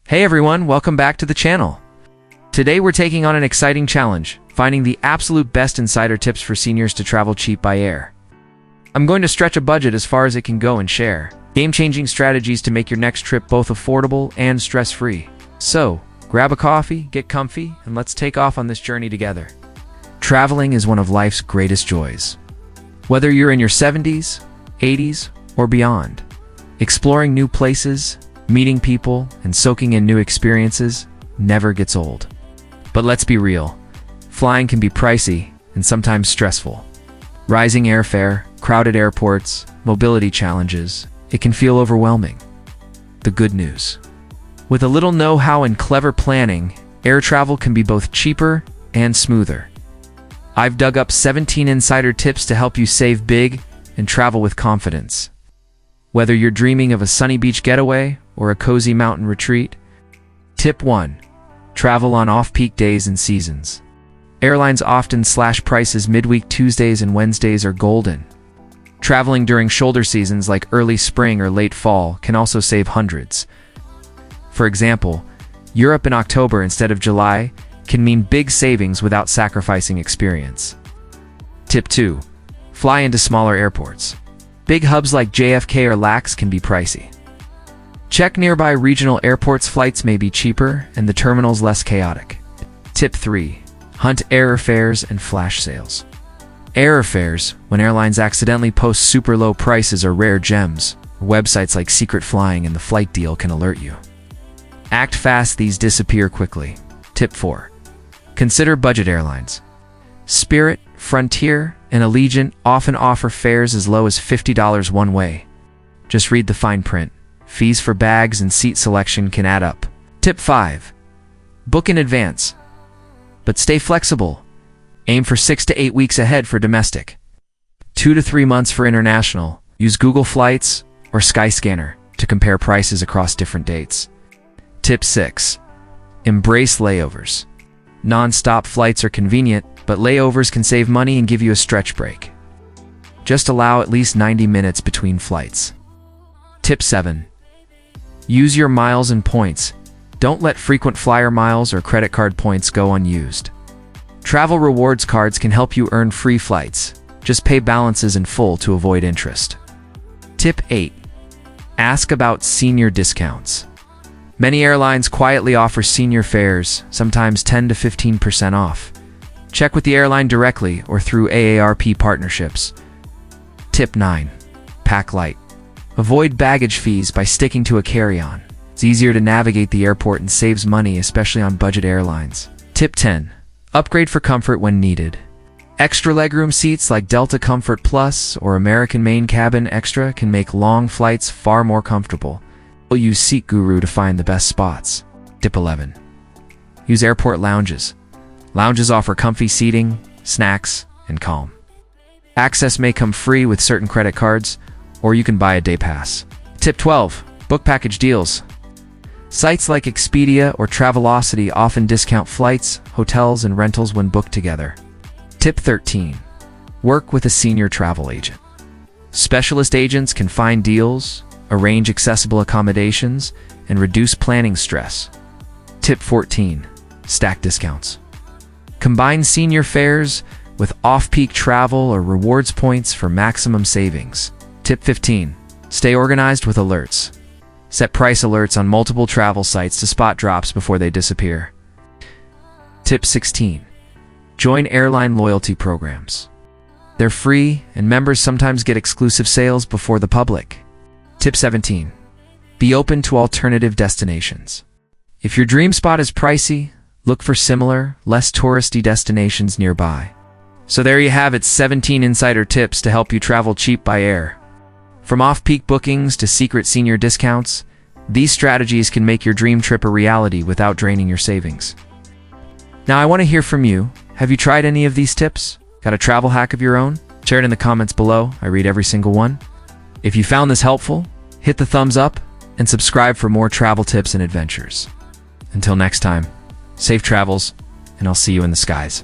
Hey everyone, welcome back to the channel. Today we're taking on an exciting challenge, finding the absolute best insider tips for seniors to travel cheap by air. I'm going to stretch a budget as far as it can go and share game-changing strategies to make your next trip both affordable and stress-free. So, grab a coffee, get comfy, and let's take off on this journey together. Traveling is one of life's greatest joys. Whether you're in your 70s, 80s, or beyond, exploring new places, meeting people, and soaking in new experiences never gets old. But let's be real, flying can be pricey and sometimes stressful. Rising airfare, crowded airports, mobility challenges, it can feel overwhelming. The good news: with a little know-how and clever planning, air travel can be both cheaper and smoother. I've dug up 17 insider tips to help you save big and travel with confidence. Whether you're dreaming of a sunny beach getaway or a cozy mountain retreat. Tip 1. Travel on off-peak days and seasons. Airlines often slash prices midweek. Tuesdays and Wednesdays are golden. Traveling during shoulder seasons like early spring or late fall can also save hundreds. For example, Europe in October instead of July can mean big savings without sacrificing experience. Tip 2. Fly into smaller airports. Big hubs like JFK or LAX can be pricey. Check nearby regional airports. Flights may be cheaper and the terminals less chaotic. Tip 3. Hunt airfares and flash sales. Airfares, when airlines accidentally post super low prices or rare gems, websites like Secret Flying and the Flight Deal can alert you. Act fast, these disappear quickly. Tip 4. Consider budget airlines. Spirit, Frontier, and Allegiant often offer fares as low as $50 one way. Just read the fine print. Fees for bags and seat selection can add up. Tip 5. Book in advance. But stay flexible. Aim for 6 to 8 weeks ahead for domestic. 2 to 3 months for international. Use Google Flights or Skyscanner to compare prices across different dates. Tip 6. Embrace layovers. Non-stop flights are convenient, but layovers can save money and give you a stretch break. Just allow at least 90 minutes between flights. Tip 7. Use your miles and points. Don't let frequent flyer miles or credit card points go unused. Travel rewards cards can help you earn free flights. Just pay balances in full to avoid interest. Tip 8. Ask about senior discounts. Many airlines quietly offer senior fares, sometimes 10 to 15% off. Check with the airline directly or through AARP partnerships. Tip 9. Pack light. Avoid baggage fees by sticking to a carry-on. It's easier to navigate the airport and saves money, especially on budget airlines. Tip 10. Upgrade for comfort when needed. Extra legroom seats like Delta Comfort Plus or American Main Cabin Extra can make long flights far more comfortable. We'll use Seat Guru to find the best spots. Tip 11. Use airport lounges. Lounges offer comfy seating, snacks, and calm. Access may come free with certain credit cards, or you can buy a day pass. Tip 12. Book package deals. Sites like Expedia or Travelocity often discount flights, hotels, and rentals when booked together. Tip 13. Work with a senior travel agent. Specialist agents can find deals, arrange accessible accommodations, and reduce planning stress. Tip 14. Stack discounts. Combine senior fares with off-peak travel or rewards points for maximum savings. Tip 15. Stay organized with alerts. Set price alerts on multiple travel sites to spot drops before they disappear. Tip 16. Join airline loyalty programs. They're free, and members sometimes get exclusive sales before the public. Tip 17. Be open to alternative destinations. If your dream spot is pricey, look for similar, less touristy destinations nearby. So there you have it, 17 insider tips to help you travel cheap by air. From off-peak bookings to secret senior discounts, these strategies can make your dream trip a reality without draining your savings. Now I want to hear from you. Have you tried any of these tips? Got a travel hack of your own? Share it in the comments below. I read every single one. If you found this helpful, hit the thumbs up and subscribe for more travel tips and adventures. Until next time, safe travels, and I'll see you in the skies.